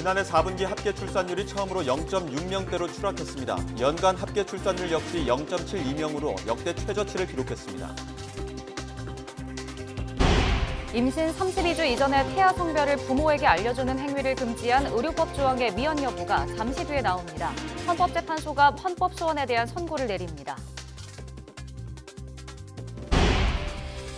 지난해 4분기 합계 출산율이 처음으로 0.6명대로 추락했습니다. 연간 합계 출산율 역시 0.72명으로 역대 최저치를 기록했습니다. 임신 32주 이전에 태아 성별을 부모에게 알려주는 행위를 금지한 의료법 조항의 위헌 여부가 잠시 뒤에 나옵니다. 헌법재판소가 헌법 소원에 대한 선고를 내립니다.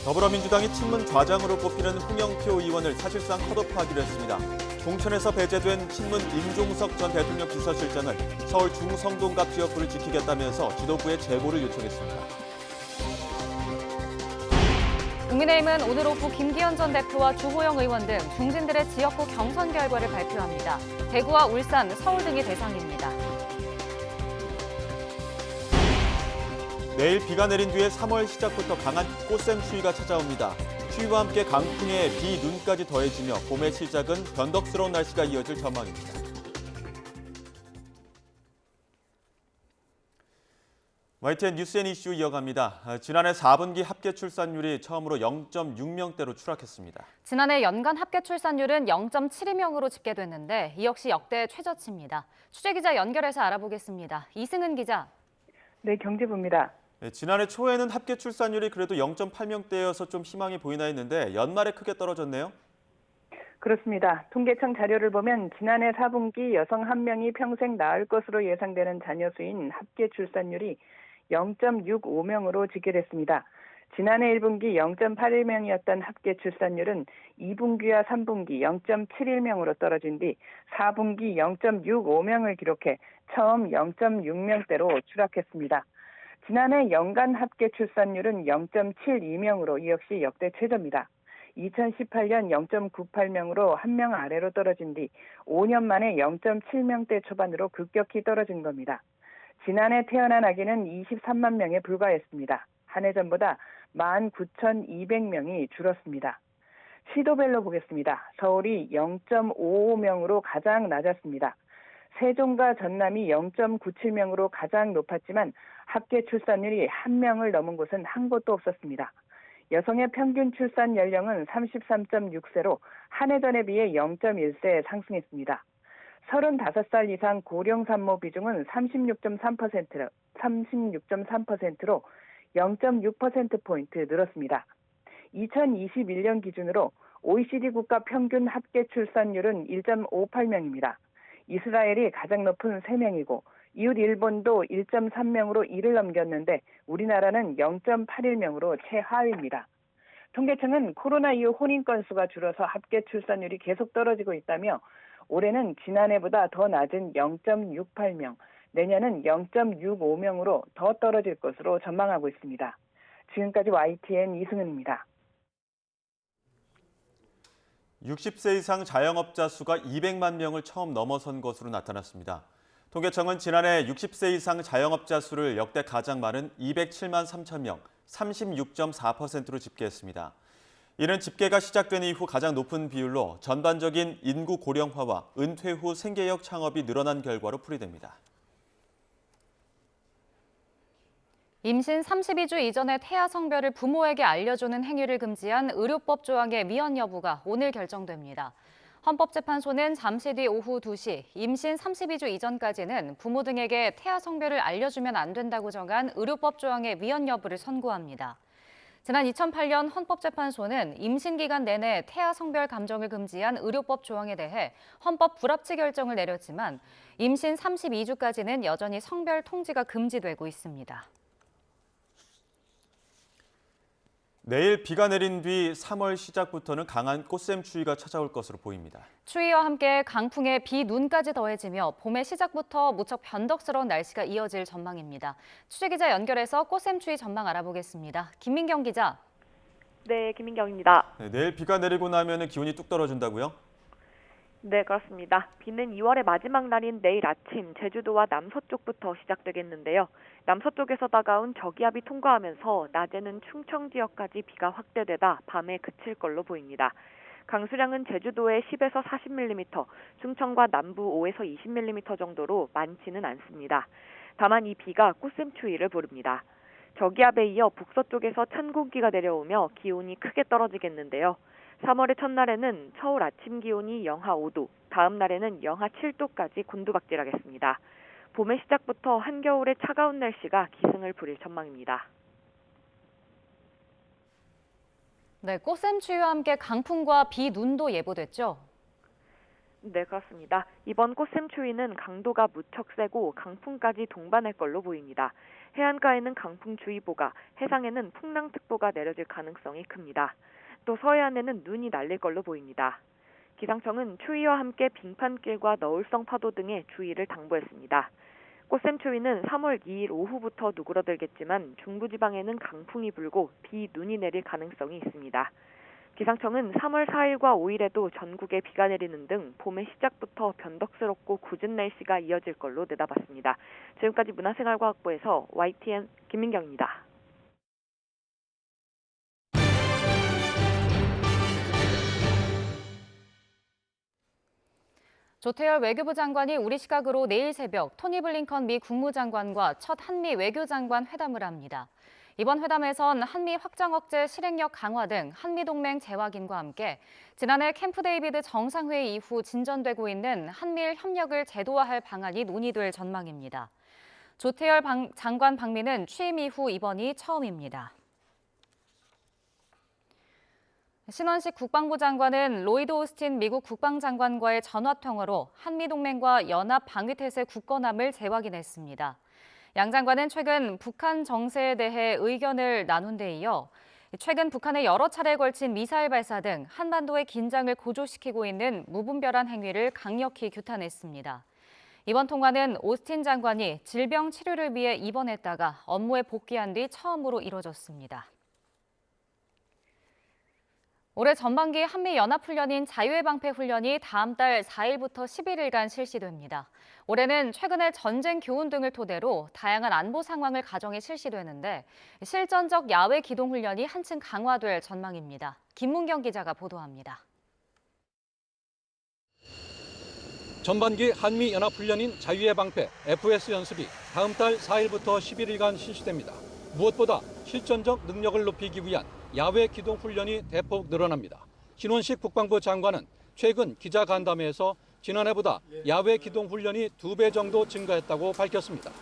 더불어민주당이 친문 좌장으로 꼽히는 홍영표 의원을 사실상 컷오프하기로 했습니다. 공천에서 배제된 친문 임종석 전 대통령 비서실장을 서울 중성동갑 지역구를 지키겠다면서 지도부에 제보를 요청했습니다. 국민의힘은 오늘 오후 김기현 전 대표와 주호영 의원 등 중진들의 지역구 경선 결과를 발표합니다. 대구와 울산, 서울 등이 대상입니다. 내일 비가 내린 뒤에 3월 시작부터 강한 꽃샘 추위가 찾아옵니다. 추위와 함께 강풍에 비, 눈까지 더해지며 봄의 시작은 변덕스러운 날씨가 이어질 전망입니다. YTN 뉴스앤 이슈 이어갑니다. 지난해 4분기 합계 출산율이 처음으로 0.6명대로 추락했습니다. 지난해 연간 합계 출산율은 0.72명으로 집계됐는데 이 역시 역대 최저치입니다. 취재기자 연결해서 알아보겠습니다. 이승은 기자. 네, 경제부입니다. 지난해 초에는 합계 출산율이 그래도 0.8명대여서 좀 희망이 보이나 했는데 연말에 크게 떨어졌네요. 그렇습니다. 통계청 자료를 보면 지난해 4분기 여성 1명이 평생 낳을 것으로 예상되는 자녀 수인 합계 출산율이 0.65명으로 집계됐습니다. 지난해 1분기 0.81명이었던 합계 출산율은 2분기와 3분기 0.71명으로 떨어진 뒤 4분기 0.65명을 기록해 처음 0.6명대로 추락했습니다. 지난해 연간 합계 출산율은 0.72명으로 이 역시 역대 최저입니다. 2018년 0.98명으로 1명 아래로 떨어진 뒤 5년 만에 0.7명대 초반으로 급격히 떨어진 겁니다. 지난해 태어난 아기는 23만 명에 불과했습니다. 한 해 전보다 19,200명이 줄었습니다. 시도별로 보겠습니다. 서울이 0.55명으로 가장 낮았습니다. 세종과 전남이 0.97명으로 가장 높았지만 합계 출산율이 1명을 넘은 곳은 한 곳도 없었습니다. 여성의 평균 출산 연령은 33.6세로 한 해 전에 비해 0.1세 상승했습니다. 35살 이상 고령 산모 비중은 36.3%로 0.6%포인트 늘었습니다. 2021년 기준으로 OECD 국가 평균 합계 출산율은 1.58명입니다. 이스라엘이 가장 높은 3명이고 이웃 일본도 1.3명으로 이를 넘겼는데 우리나라는 0.81명으로 최하위입니다. 통계청은 코로나 이후 혼인 건수가 줄어서 합계 출산율이 계속 떨어지고 있다며 올해는 지난해보다 더 낮은 0.68명, 내년은 0.65명으로 더 떨어질 것으로 전망하고 있습니다. 지금까지 YTN 이승은입니다. 60세 이상 자영업자 수가 200만 명을 처음 넘어선 것으로 나타났습니다. 통계청은 지난해 60세 이상 자영업자 수를 역대 가장 많은 207만 3천 명, 36.4%로 집계했습니다. 이는 집계가 시작된 이후 가장 높은 비율로 전반적인 인구 고령화와 은퇴 후 생계역 창업이 늘어난 결과로 풀이됩니다. 임신 32주 이전에 태아 성별을 부모에게 알려주는 행위를 금지한 의료법 조항의 위헌 여부가 오늘 결정됩니다. 헌법재판소는 잠시 뒤 오후 2시 임신 32주 이전까지는 부모 등에게 태아 성별을 알려주면 안 된다고 정한 의료법 조항의 위헌 여부를 선고합니다. 지난 2008년 헌법재판소는 임신 기간 내내 태아 성별 감정을 금지한 의료법 조항에 대해 헌법 불합치 결정을 내렸지만 임신 32주까지는 여전히 성별 통지가 금지되고 있습니다. 내일 비가 내린 뒤 3월 시작부터는 강한 꽃샘 추위가 찾아올 것으로 보입니다. 추위와 함께 강풍에 비, 눈까지 더해지며 봄의 시작부터 무척 변덕스러운 날씨가 이어질 전망입니다. 취재기자 연결해서 꽃샘 추위 전망 알아보겠습니다. 김민경 기자. 네, 김민경입니다. 내일 비가 내리고 나면 기온이 뚝 떨어진다고요? 네, 그렇습니다. 비는 2월의 마지막 날인 내일 아침 제주도와 남서쪽부터 시작되겠는데요. 남서쪽에서 다가온 저기압이 통과하면서 낮에는 충청 지역까지 비가 확대되다 밤에 그칠 걸로 보입니다. 강수량은 제주도에 10에서 40mm, 충청과 남부 5에서 20mm 정도로 많지는 않습니다. 다만 이 비가 꽃샘 추위를 부릅니다. 저기압에 이어 북서쪽에서 찬 공기가 내려오며 기온이 크게 떨어지겠는데요. 3월의 첫날에는 서울 아침 기온이 영하 5도, 다음 날에는 영하 7도까지 곤두박질하겠습니다. 봄의 시작부터 한겨울의 차가운 날씨가 기승을 부릴 전망입니다. 네, 꽃샘추위와 함께 강풍과 비, 눈도 예보됐죠? 네, 그렇습니다. 이번 꽃샘추위는 강도가 무척 세고 강풍까지 동반할 걸로 보입니다. 해안가에는 강풍주의보가, 해상에는 풍랑특보가 내려질 가능성이 큽니다. 또 서해안에는 눈이 날릴 걸로 보입니다. 기상청은 추위와 함께 빙판길과 너울성 파도 등에 주의를 당부했습니다. 꽃샘추위는 3월 2일 오후부터 누그러들겠지만 중부지방에는 강풍이 불고 비, 눈이 내릴 가능성이 있습니다. 기상청은 3월 4일과 5일에도 전국에 비가 내리는 등 봄의 시작부터 변덕스럽고 궂은 날씨가 이어질 걸로 내다봤습니다. 지금까지 문화생활과학부에서 YTN 김민경입니다. 조태열 외교부 장관이 우리 시각으로 내일 새벽 토니 블링컨 미 국무장관과 첫 한미 외교장관 회담을 합니다. 이번 회담에선 한미 확장 억제 실행력 강화 등 한미동맹 재확인과 함께 지난해 캠프 데이비드 정상회의 이후 진전되고 있는 한미일 협력을 제도화할 방안이 논의될 전망입니다. 조태열 장관 방미는 취임 이후 이번이 처음입니다. 신원식 국방부 장관은 로이드 오스틴 미국 국방장관과의 전화통화로 한미동맹과 연합방위태세 굳건함을 재확인했습니다. 양 장관은 최근 북한 정세에 대해 의견을 나눈 데 이어 최근 북한의 여러 차례에 걸친 미사일 발사 등 한반도의 긴장을 고조시키고 있는 무분별한 행위를 강력히 규탄했습니다. 이번 통화는 오스틴 장관이 질병 치료를 위해 입원했다가 업무에 복귀한 뒤 처음으로 이뤄졌습니다. 올해 전반기 한미연합훈련인 자유의 방패 훈련이 다음 달 4일부터 11일간 실시됩니다. 올해는 최근의 전쟁 교훈 등을 토대로 다양한 안보 상황을 가정해 실시되는데 실전적 야외 기동 훈련이 한층 강화될 전망입니다. 김문경 기자가 보도합니다. 전반기 한미연합훈련인 자유의 방패 FS 연습이 다음 달 4일부터 11일간 실시됩니다. 무엇보다 실전적 능력을 높이기 위한 야외 기동 훈련이 대폭 늘어납니다. 신원식 국방부 장관은 최근 기자간담회에서 지난해보다 야외 기동 훈련이 2배 정도 증가했다고 밝혔습니다.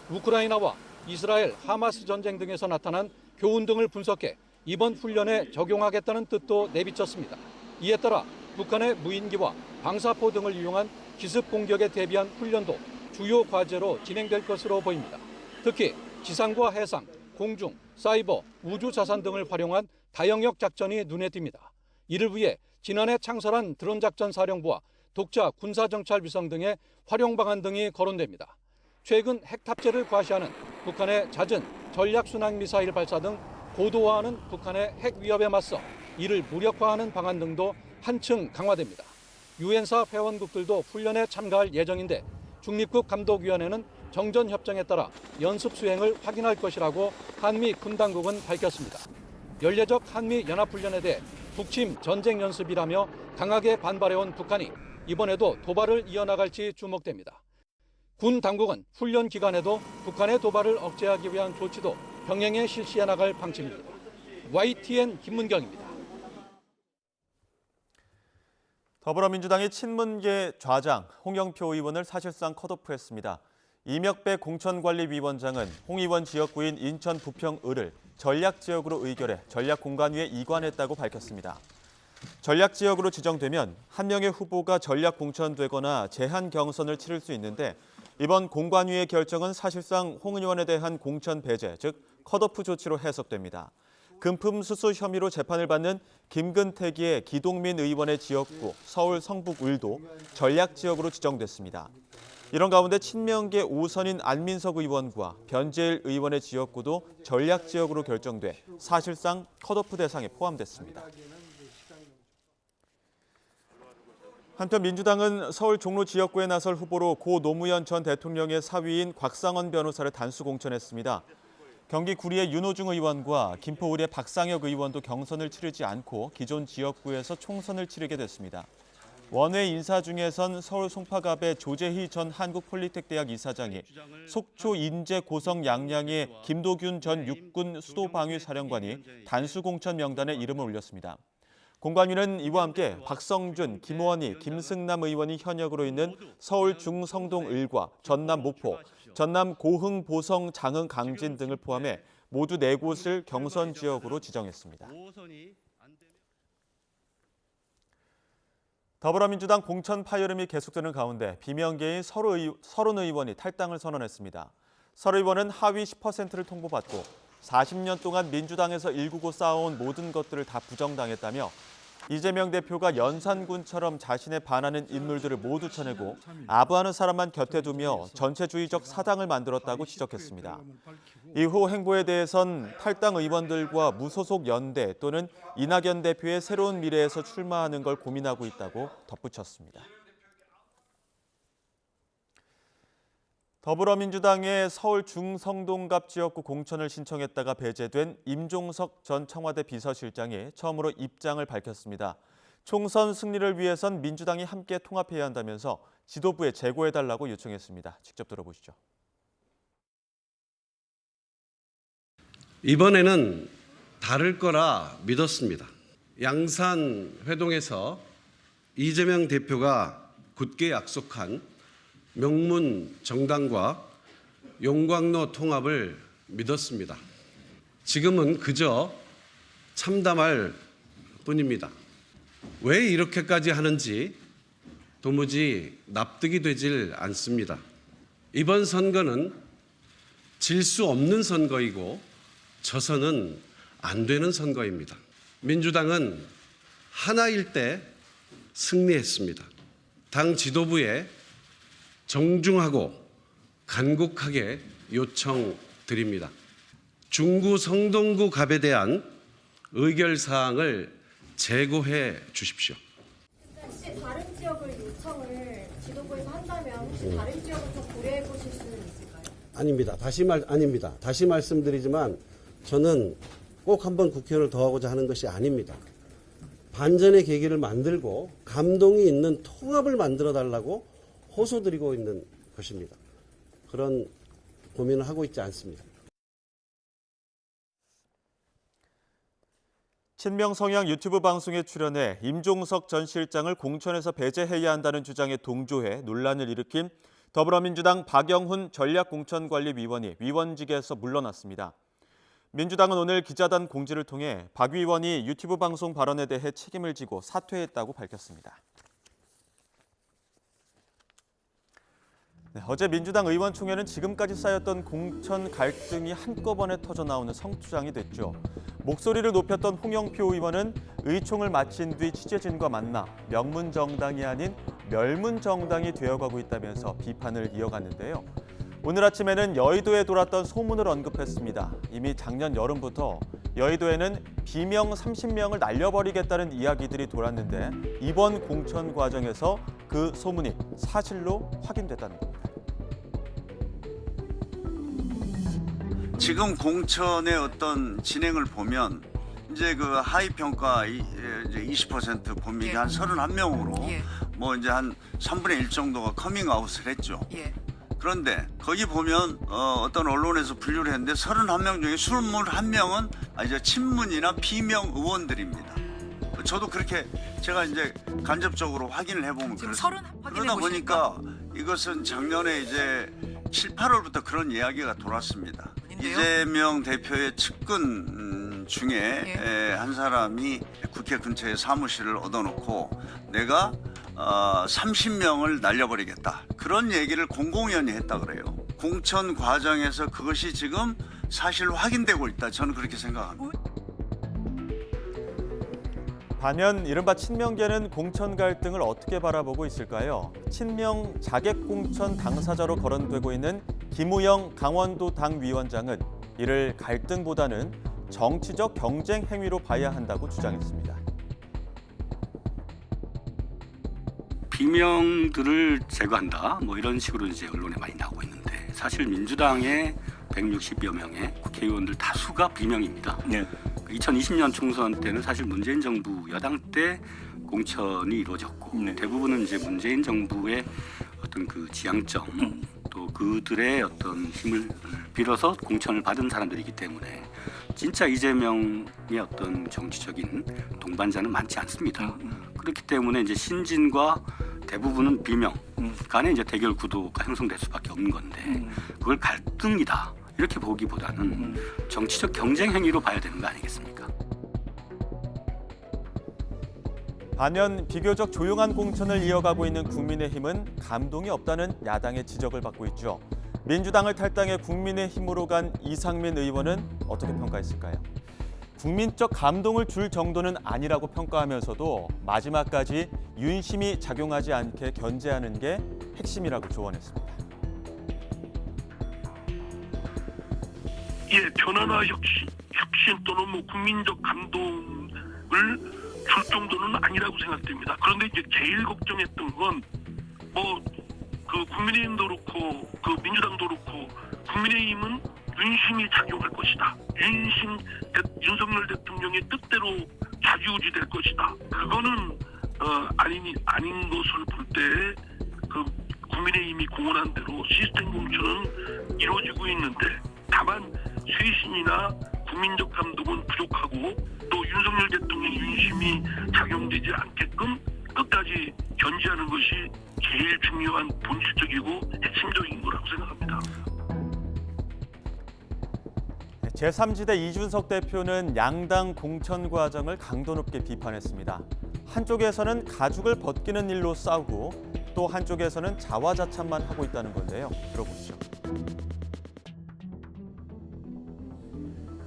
우크라이나와 이스라엘, 하마스 전쟁 등에서 나타난 교훈 등을 분석해 이번 훈련에 적용하겠다는 뜻도 내비쳤습니다. 이에 따라 북한의 무인기와 방사포 등을 이용한 기습 공격에 대비한 훈련도 주요 과제로 진행될 것으로 보입니다. 특히 지상과 해상, 공중, 사이버, 우주 자산 등을 활용한 다영역 작전이 눈에 띕니다. 이를 위해 지난해 창설한 드론작전사령부와 독자 군사정찰 위성 등의 활용 방안 등이 거론됩니다. 최근 핵 탑재를 과시하는 북한의 잦은 전략순항미사일 발사 등 고도화하는 북한의 핵 위협에 맞서 이를 무력화하는 방안 등도 한층 강화됩니다. 유엔사 회원국들도 훈련에 참가할 예정인데 중립국 감독위원회는 정전협정에 따라 연습 수행을 확인할 것이라고 한미 군당국은 밝혔습니다. 연례적 한미 연합훈련에 대해 북침 전쟁 연습이라며 강하게 반발해온 북한이 이번에도 도발을 이어나갈지 주목됩니다. 군 당국은 훈련 기간에도 북한의 도발을 억제하기 위한 조치도 병행해 실시해 나갈 방침입니다. YTN 김문경입니다. 더불어민주당이 친문계 좌장 홍영표 의원을 사실상 컷오프했습니다. 이명배 공천관리위원장은 홍 의원 지역구인 인천 부평을을 전략지역으로 의결해 전략공관위에 이관했다고 밝혔습니다. 전략지역으로 지정되면 한 명의 후보가 전략 공천되거나 제한 경선을 치를 수 있는데 이번 공관위의 결정은 사실상 홍 의원에 대한 공천 배제, 즉 컷오프 조치로 해석됩니다. 금품 수수 혐의로 재판을 받는 김근태기의 기동민 의원의 지역구 서울 성북을도 전략지역으로 지정됐습니다. 이런 가운데 친명계 5선인 안민석 의원과 변재일 의원의 지역구도 전략지역으로 결정돼 사실상 컷오프 대상에 포함됐습니다. 한편 민주당은 서울 종로 지역구에 나설 후보로 고 노무현 전 대통령의 사위인 곽상원 변호사를 단수 공천했습니다. 경기 구리의 윤호중 의원과 김포을의 박상혁 의원도 경선을 치르지 않고 기존 지역구에서 총선을 치르게 됐습니다. 원외 인사 중에선 서울 송파갑의 조재희 전 한국폴리텍대학 이사장이 속초 인제 고성 양양의 김도균 전 육군 수도방위사령관이 단수 공천 명단에 이름을 올렸습니다. 공관위는 이와 함께 박성준, 김원희, 김승남 의원이 현역으로 있는 서울 중성동 을과 전남 목포, 전남 고흥, 보성, 장흥, 강진 등을 포함해 모두 4곳을 경선 지역으로 지정했습니다. 더불어민주당 공천 파열음이 계속되는 가운데 비명계인 서른 의원이 탈당을 선언했습니다. 설 의원은 하위 10%를 통보받고 40년 동안 민주당에서 일구고 쌓아온 모든 것들을 다 부정당했다며 이재명 대표가 연산군처럼 자신에 반하는 인물들을 모두 쳐내고 아부하는 사람만 곁에 두며 전체주의적 사당을 만들었다고 지적했습니다. 이후 행보에 대해선 탈당 의원들과 무소속 연대 또는 이낙연 대표의 새로운 미래에서 출마하는 걸 고민하고 있다고 덧붙였습니다. 더불어민주당의 서울 중성동갑 지역구 공천을 신청했다가 배제된 임종석 전 청와대 비서실장이 처음으로 입장을 밝혔습니다. 총선 승리를 위해선 민주당이 함께 통합해야 한다면서 지도부에 제고해달라고 요청했습니다. 직접 들어보시죠. 이번에는 다를 거라 믿었습니다. 양산 회동에서 이재명 대표가 굳게 약속한 명문 정당과 용광로 통합을 믿었습니다. 지금은 그저 참담할 뿐입니다. 왜 이렇게까지 하는지 도무지 납득이 되질 않습니다. 이번 선거는 질 수 없는 선거이고 져서는 안 되는 선거입니다. 민주당은 하나일 때 승리했습니다. 당 지도부에 정중하고 간곡하게 요청드립니다. 중구 성동구 갑에 대한 의결사항을 제고해 주십시오. 혹시 다른 지역을 요청을 지도부에서 한다면 혹시 다른 지역을 좀 고려해 보실 수는 있을까요? 아닙니다. 아닙니다. 다시 말씀드리지만 저는 꼭 한번 국회의원을 더 하고자 하는 것이 아닙니다. 반전의 계기를 만들고 감동이 있는 통합을 만들어 달라고 호소드리고 있는 것입니다. 그런 고민을 하고 있지 않습니다. 친명 성향 유튜브 방송에 출연해 임종석 전 실장을 공천에서 배제해야 한다는 주장에 동조해 논란을 일으킨 더불어민주당 박영훈 전략공천관리위원이 위원직에서 물러났습니다. 민주당은 오늘 기자단 공지를 통해 박 위원이 유튜브 방송 발언에 대해 책임을 지고 사퇴했다고 밝혔습니다. 어제 민주당 의원총회는 지금까지 쌓였던 공천 갈등이 한꺼번에 터져나오는 성투장이 됐죠. 목소리를 높였던 홍영표 의원은 의총을 마친 뒤 취재진과 만나 명문정당이 아닌 멸문정당이 되어가고 있다면서 비판을 이어갔는데요. 오늘 아침에는 여의도에 돌았던 소문을 언급했습니다. 이미 작년 여름부터 여의도에는 비명 30명을 날려버리겠다는 이야기들이 돌았는데 이번 공천 과정에서 그 소문이 사실로 확인됐다는 겁니다. 지금 공천의 어떤 진행을 보면 이제 그 하위 평가 이제 20% 본민이 한 31명으로 뭐 이제 한 3분의 1 정도가 커밍아웃을 했죠. 그런데 거기 보면 어떤 언론에서 분류를 했는데 31명 중에 21명은 이제 친문이나 비명 의원들입니다. 저도 그렇게 제가 이제 간접적으로 확인을 해보면 그렇습니다. 그러다 보니까 이것은 작년에 이제 7, 8월부터 그런 이야기가 돌았습니다. 이재명 대표의 측근 중에 한 사람이 국회 근처에 사무실을 얻어놓고 내가 30명을 날려버리겠다. 그런 얘기를 공공연히 했다 그래요. 공천 과정에서 그것이 지금 사실로 확인되고 있다. 저는 그렇게 생각합니다. 반면 이른바 친명계는 공천 갈등을 어떻게 바라보고 있을까요? 친명 자객공천 당사자로 거론되고 있는 김우영 강원도 당위원장은 이를 갈등보다는 정치적 경쟁 행위로 봐야 한다고 주장했습니다. 비명들을 제거한다 뭐 이런 식으로 이제 언론에 많이 나오고 있는데 사실 민주당의 160여 명의 국회의원들 다수가 비명입니다. 2020년 총선 때는 사실 문재인 정부 여당 때 공천이 이루어졌고 대부분은 이제 문재인 정부의 어떤 그 지향점 또 그들의 어떤 힘을 빌어서 공천을 받은 사람들이기 때문에 진짜 이재명의 어떤 정치적인 동반자는 많지 않습니다. 그렇기 때문에 이제 신진과 대부분은 비명 간의 이제 대결 구도가 형성될 수밖에 없는 건데 그걸 갈등이다 이렇게 보기보다는 정치적 경쟁 행위로 봐야 되는 거 아니겠습니까? 반면 비교적 조용한 공천을 이어가고 있는 국민의힘은 감동이 없다는 야당의 지적을 받고 있죠. 민주당을 탈당해 국민의힘으로 간 이상민 의원은 어떻게 평가했을까요? 국민적 감동을 줄 정도는 아니라고 평가하면서도 마지막까지 윤심이 작용하지 않게 견제하는 게 핵심이라고 조언했습니다. 예, 변화나 혁신 또는 뭐 국민적 감동을 줄 정도는 아니라고 생각됩니다. 그런데 이제 제일 걱정했던 건 뭐 그 국민의힘도 그렇고 그 민주당도 그렇고 국민의힘은 윤심이 작용할 것이다. 윤석열 대통령의 뜻대로 좌지우지될 것이다. 그거는 아닌 것을 볼 때 그 국민의힘이 공언한 대로 시스템 공천은 이루어지고 있는데 다만 쇄신이나 국민적 감동은 부족하고 또 윤석열 대통령 윤심이 작용되지 않게끔 끝까지 견제하는 것이 제일 중요한 본질적이고 핵심적인 거라고 생각합니다. 제3지대 이준석 대표는 양당 공천 과정을 강도 높게 비판했습니다. 한쪽에서는 가죽을 벗기는 일로 싸우고 또 한쪽에서는 자화자찬만 하고 있다는 건데요. 들어보시죠.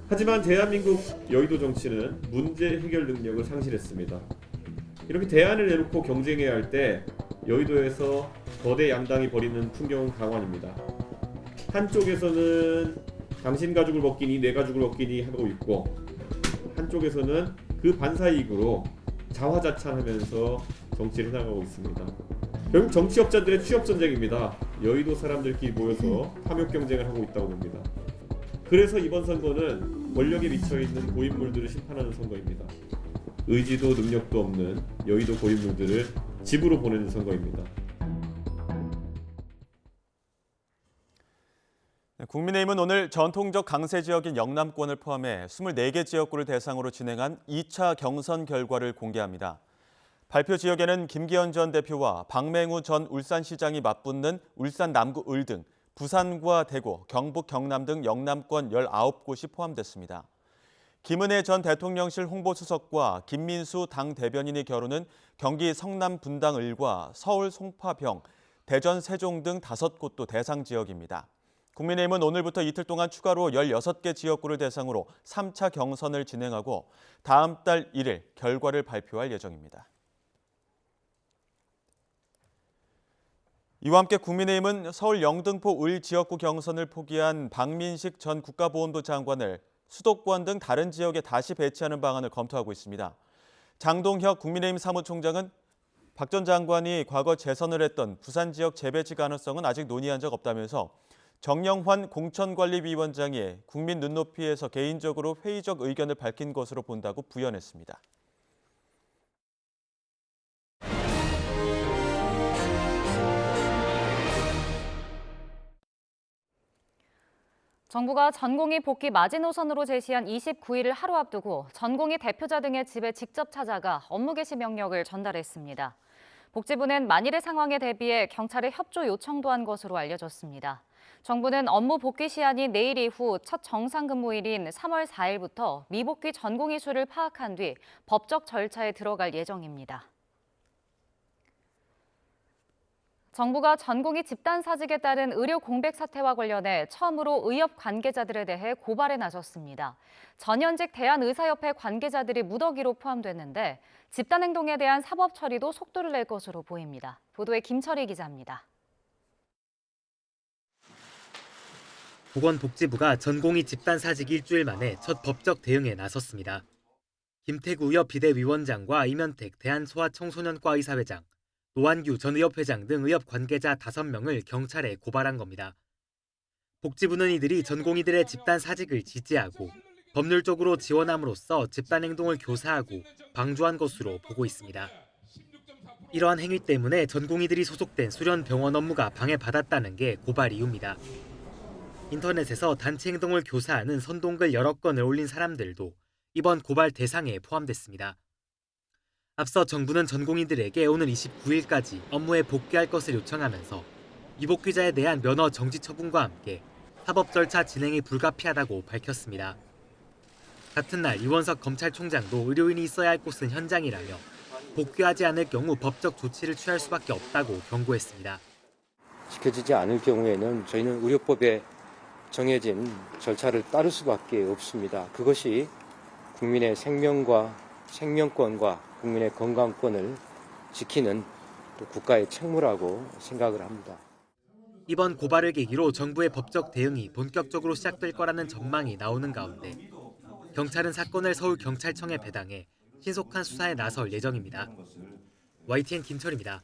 하지만 대한민국 여의도 정치는 문제 해결 능력을 상실했습니다. 이렇게 대안을 내놓고 경쟁해야 할 때 여의도에서 거대 양당이 벌이는 풍경은 강환입니다. 한쪽에서는 당신 가죽을 벗기니 내 가죽을 벗기니 하고 있고 한쪽에서는 그 반사이익으로 자화자찬하면서 정치를 해나가고 있습니다. 결국 정치업자들의 취업전쟁입니다. 여의도 사람들끼리 모여서 탐욕 경쟁을 하고 있다고 봅니다. 그래서 이번 선거는 권력에 미쳐있는 고인물들을 심판하는 선거입니다. 의지도 능력도 없는 여의도 고인물들을 집으로 보내는 선거입니다. 국민의힘은 오늘 전통적 강세 지역인 영남권을 포함해 24개 지역구를 대상으로 진행한 2차 경선 결과를 공개합니다. 발표 지역에는 김기현 전 대표와 박맹우 전 울산시장이 맞붙는 울산 남구 을 등 부산과 대구, 경북, 경남 등 영남권 19곳이 포함됐습니다. 김은혜 전 대통령실 홍보수석과 김민수 당 대변인의 결혼은 경기 성남 분당 을과 서울 송파병, 대전 세종 등 5곳도 대상 지역입니다. 국민의힘은 오늘부터 이틀 동안 추가로 16개 지역구를 대상으로 3차 경선을 진행하고 다음 달 1일 결과를 발표할 예정입니다. 이와 함께 국민의힘은 서울 영등포 을 지역구 경선을 포기한 박민식 전 국가보훈부 장관을 수도권 등 다른 지역에 다시 배치하는 방안을 검토하고 있습니다. 장동혁 국민의힘 사무총장은 박 전 장관이 과거 재선을 했던 부산 지역 재배치 가능성은 아직 논의한 적 없다면서 정영환 공천관리위원장이 국민 눈높이에서 개인적으로 회의적 의견을 밝힌 것으로 본다고 부연했습니다. 정부가 전공의 복귀 마지노선으로 제시한 29일을 하루 앞두고 전공의 대표자 등의 집에 직접 찾아가 업무 개시 명령을 전달했습니다. 복지부는 만일의 상황에 대비해 경찰에 협조 요청도 한 것으로 알려졌습니다. 정부는 업무 복귀 시한이 내일 이후 첫 정상근무일인 3월 4일부터 미복귀 전공의 수를 파악한 뒤 법적 절차에 들어갈 예정입니다. 정부가 전공의 집단 사직에 따른 의료 공백 사태와 관련해 처음으로 의협 관계자들에 대해 고발에 나섰습니다. 전현직 대한의사협회 관계자들이 무더기로 포함됐는데 집단 행동에 대한 사법 처리도 속도를 낼 것으로 보입니다. 보도에 김철희 기자입니다. 보건복지부가 전공의 집단 사직 일주일 만에 첫 법적 대응에 나섰습니다. 김태구 의협 비대위원장과 이면택 대한소아청소년과 의사회장, 노한규 전 의협회장 등 의협 관계자 5명을 경찰에 고발한 겁니다. 복지부는 이들이 전공의들의 집단 사직을 지지하고 법률적으로 지원함으로써 집단 행동을 교사하고 방조한 것으로 보고 있습니다. 이러한 행위 때문에 전공의들이 소속된 수련병원 업무가 방해받았다는 게 고발 이유입니다. 인터넷에서 단체 행동을 교사하는 선동글 여러 건을 올린 사람들도 이번 고발 대상에 포함됐습니다. 앞서 정부는 전공의들에게 오는 29일까지 업무에 복귀할 것을 요청하면서 미복귀자에 대한 면허 정지 처분과 함께 사법 절차 진행이 불가피하다고 밝혔습니다. 같은 날 이원석 검찰총장도 의료인이 있어야 할 곳은 현장이라며 복귀하지 않을 경우 법적 조치를 취할 수밖에 없다고 경고했습니다. 지켜지지 않을 경우에는 저희는 의료법에 정해진 절차를 따를 수밖에 없습니다. 그것이 국민의 생명권과 국민의 건강권을 지키는 또 국가의 책무라고 생각을 합니다. 이번 고발을 계기로 정부의 법적 대응이 본격적으로 시작될 거라는 전망이 나오는 가운데 경찰은 사건을 서울경찰청에 배당해 신속한 수사에 나설 예정입니다. YTN 김철입니다.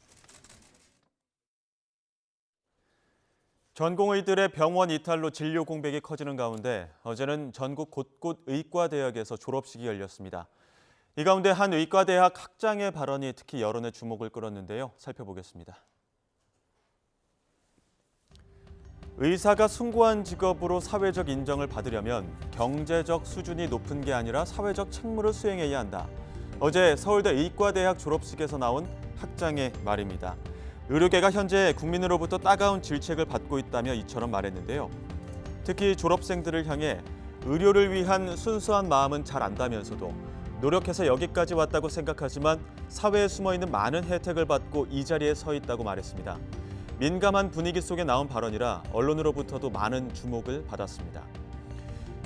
전공의들의 병원 이탈로 진료 공백이 커지는 가운데 어제는 전국 곳곳 의과대학에서 졸업식이 열렸습니다. 이 가운데 한 의과대학 학장의 발언이 특히 여론의 주목을 끌었는데요. 살펴보겠습니다. 의사가 숭고한 직업으로 사회적 인정을 받으려면 경제적 수준이 높은 게 아니라 사회적 책무를 수행해야 한다. 어제 서울대 의과대학 졸업식에서 나온 학장의 말입니다. 의료계가 현재 국민으로부터 따가운 질책을 받고 있다며 이처럼 말했는데요. 특히 졸업생들을 향해 의료를 위한 순수한 마음은 잘 안다면서도 노력해서 여기까지 왔다고 생각하지만 사회에 숨어있는 많은 혜택을 받고 이 자리에 서 있다고 말했습니다. 민감한 분위기 속에 나온 발언이라 언론으로부터도 많은 주목을 받았습니다.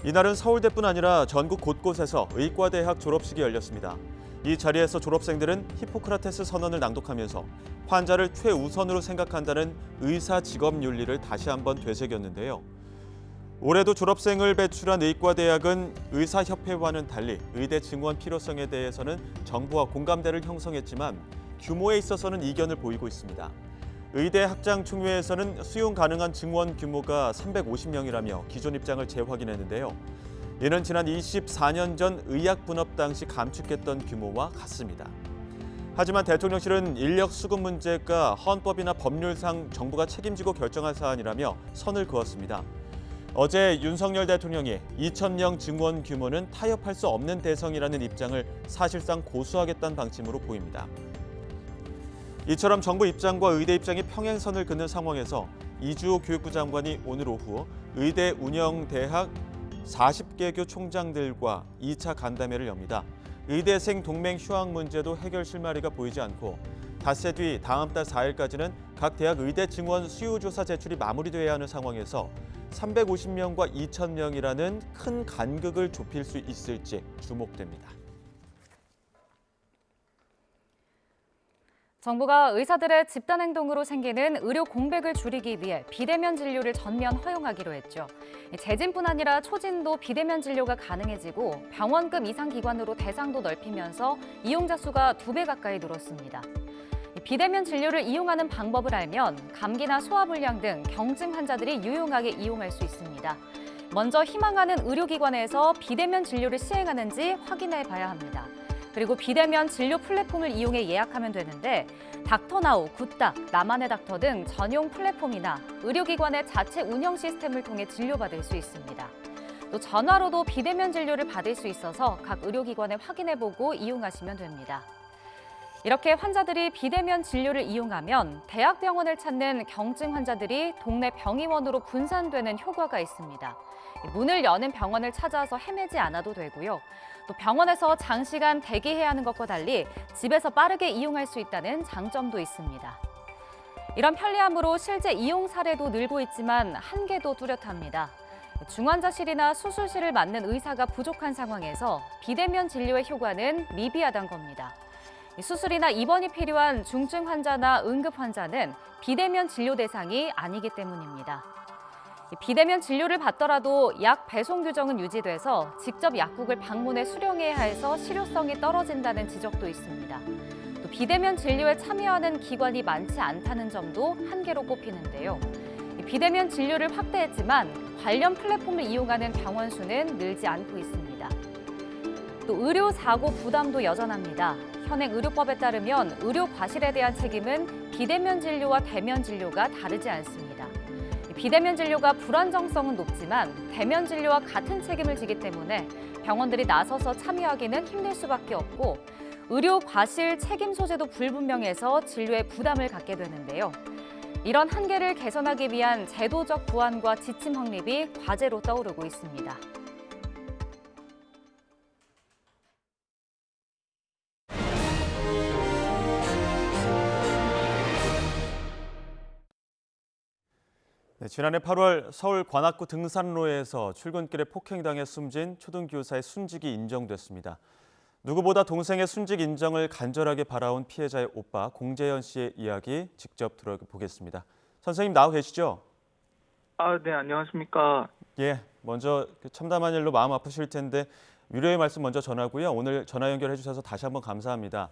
이날은 서울대뿐 아니라 전국 곳곳에서 의과대학 졸업식이 열렸습니다. 이 자리에서 졸업생들은 히포크라테스 선언을 낭독하면서 환자를 최우선으로 생각한다는 의사 직업 윤리를 다시 한번 되새겼는데요. 올해도 졸업생을 배출한 의과대학은 의사협회와는 달리 의대 증원 필요성에 대해서는 정부와 공감대를 형성했지만 규모에 있어서는 이견을 보이고 있습니다. 의대 학장 총회에서는 수용 가능한 증원 규모가 350명이라며 기존 입장을 재확인했는데요. 이는 지난 24년 전 의학 분업 당시 감축했던 규모와 같습니다. 하지만 대통령실은 인력 수급 문제가 헌법이나 법률상 정부가 책임지고 결정할 사안이라며 선을 그었습니다. 어제 윤석열 대통령이 2,000명 증원 규모는 타협할 수 없는 대성이라는 입장을 사실상 고수하겠다는 방침으로 보입니다. 이처럼 정부 입장과 의대 입장이 평행선을 긋는 상황에서 이주호 교육부 장관이 오늘 오후 의대 운영대학 40개교 총장들과 2차 간담회를 엽니다. 의대생 동맹 휴학 문제도 해결 실마리가 보이지 않고 닷새 뒤 다음 달 4일까지는 각 대학 의대 증원 수요조사 제출이 마무리돼야 하는 상황에서 350명과 2,000명이라는 큰 간극을 좁힐 수 있을지 주목됩니다. 정부가 의사들의 집단 행동으로 생기는 의료 공백을 줄이기 위해 비대면 진료를 전면 허용하기로 했죠. 재진뿐 아니라 초진도 비대면 진료가 가능해지고 병원급 이상 기관으로 대상도 넓히면서 이용자 수가 2배 가까이 늘었습니다. 비대면 진료를 이용하는 방법을 알면 감기나 소화불량 등 경증 환자들이 유용하게 이용할 수 있습니다. 먼저 희망하는 의료기관에서 비대면 진료를 시행하는지 확인해 봐야 합니다. 그리고 비대면 진료 플랫폼을 이용해 예약하면 되는데 닥터나우, 굿닥, 나만의 닥터 등 전용 플랫폼이나 의료기관의 자체 운영 시스템을 통해 진료받을 수 있습니다. 또 전화로도 비대면 진료를 받을 수 있어서 각 의료기관에 확인해보고 이용하시면 됩니다. 이렇게 환자들이 비대면 진료를 이용하면 대학병원을 찾는 경증 환자들이 동네 병의원으로 분산되는 효과가 있습니다. 문을 여는 병원을 찾아서 헤매지 않아도 되고요. 또 병원에서 장시간 대기해야 하는 것과 달리 집에서 빠르게 이용할 수 있다는 장점도 있습니다. 이런 편리함으로 실제 이용 사례도 늘고 있지만 한계도 뚜렷합니다. 중환자실이나 수술실을 맡는 의사가 부족한 상황에서 비대면 진료의 효과는 미비하다는 겁니다. 수술이나 입원이 필요한 중증 환자나 응급 환자는 비대면 진료 대상이 아니기 때문입니다. 비대면 진료를 받더라도 약 배송 규정은 유지돼서 직접 약국을 방문해 수령해야 해서 실효성이 떨어진다는 지적도 있습니다. 또 비대면 진료에 참여하는 기관이 많지 않다는 점도 한계로 꼽히는데요. 비대면 진료를 확대했지만 관련 플랫폼을 이용하는 병원 수는 늘지 않고 있습니다. 또 의료 사고 부담도 여전합니다. 현행 의료법에 따르면 의료 과실에 대한 책임은 비대면 진료와 대면 진료가 다르지 않습니다. 비대면 진료가 불안정성은 높지만 대면 진료와 같은 책임을 지기 때문에 병원들이 나서서 참여하기는 힘들 수밖에 없고 의료 과실 책임 소재도 불분명해서 진료에 부담을 갖게 되는데요. 이런 한계를 개선하기 위한 제도적 보완과 지침 확립이 과제로 떠오르고 있습니다. 네, 지난해 8월 서울 관악구 등산로에서 출근길에 폭행당해 숨진 초등교사의 순직이 인정됐습니다. 누구보다 동생의 순직 인정을 간절하게 바라온 피해자의 오빠 공재현 씨의 이야기 직접 들어보겠습니다. 선생님 나와 계시죠? 네, 안녕하십니까. 예, 먼저 참담한 일로 마음 아프실 텐데 위로의 말씀 먼저 전하고요. 오늘 전화 연결해 주셔서 다시 한번 감사합니다.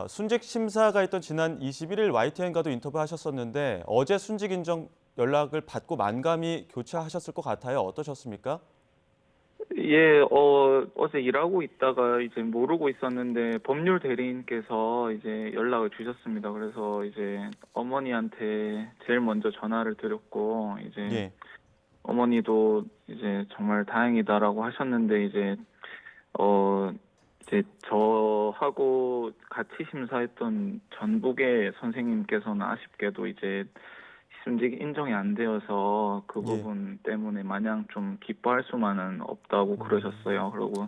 순직 심사가 있던 지난 21일 YTN과도 인터뷰하셨었는데 어제 순직 인정 연락을 받고 만감히 교차하셨을 것 같아요. 어떠셨습니까? 예, 어제 일하고 있다가 이제 모르고 있었는데 법률 대리인께서 이제 연락을 주셨습니다. 그래서 이제 어머니한테 제일 먼저 전화를 드렸고 이제 예. 어머니도 이제 정말 다행이다라고 하셨는데 이제 저하고 같이 심사했던 전북의 선생님께서는 아쉽게도 이제 순직 인정이 안 되어서 그 부분 때문에 마냥 좀 기뻐할 수만은 없다고 그러셨어요. 그리고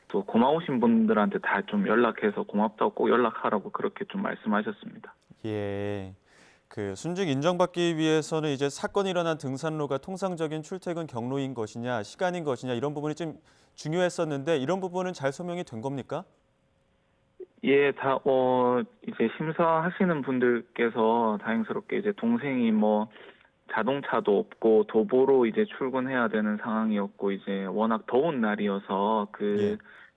또 고마우신 분들한테 다 좀 연락해서 고맙다고 꼭 연락하라고 그렇게 좀 말씀하셨습니다. 예. 그 순직 인정받기 위해서는 이제 사건이 일어난 등산로가 통상적인 출퇴근 경로인 것이냐, 시간인 것이냐 이런 부분이 좀 중요했었는데 이런 부분은 잘 소명이 된 겁니까? 예, 이제 심사하시는 분들께서 다행스럽게 이제 동생이 뭐 자동차도 없고 도보로 이제 출근해야 되는 상황이었고 이제 워낙 더운 날이어서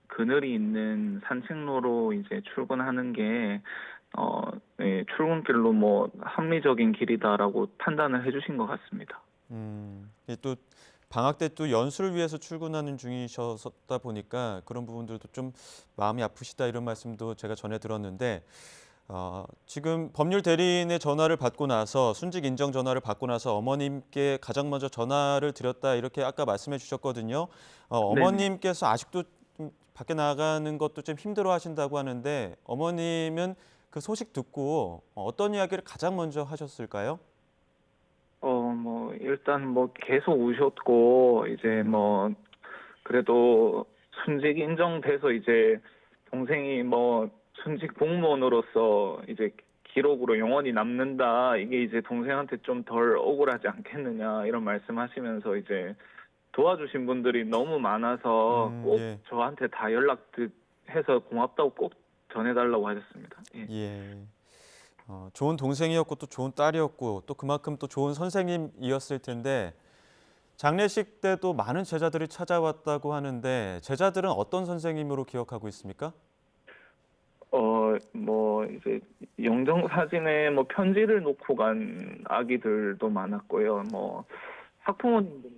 그늘이 있는 산책로로 이제 출근하는 게 출근길로 뭐 합리적인 길이다라고 판단을 해주신 것 같습니다. 또 방학 때 또 연수를 위해서 출근하는 중이셨다 보니까 그런 부분들도 좀 마음이 아프시다 이런 말씀도 제가 전해 들었는데 지금 법률 대리인의 전화를 받고 나서 순직 인정 전화를 받고 나서 어머님께 가장 먼저 전화를 드렸다 이렇게 아까 말씀해 주셨거든요. 어머님께서 아직도 좀 밖에 나가는 것도 좀 힘들어 하신다고 하는데 어머님은 그 소식 듣고 어떤 이야기를 가장 먼저 하셨을까요? 일단 뭐 계속 우셨고 이제 뭐 그래도 순직 인정돼서 이제 동생이 뭐 순직 공무원으로서 이제 기록으로 영원히 남는다. 이게 이제 동생한테 좀 덜 억울하지 않겠느냐 이런 말씀하시면서 이제 도와주신 분들이 너무 많아서 꼭 저한테 다 연락해서 고맙다고 꼭 전해달라고 하셨습니다. 예. 좋은 동생이었고 또 좋은 딸이었고 또 그만큼 또 좋은 선생님이었을 텐데 장례식 때도 많은 제자들이 찾아왔다고 하는데 제자들은 어떤 선생님으로 기억하고 있습니까? 뭐 이제 영정 사진에 뭐 편지를 놓고 간 아기들도 많았고요. 뭐 학부모님도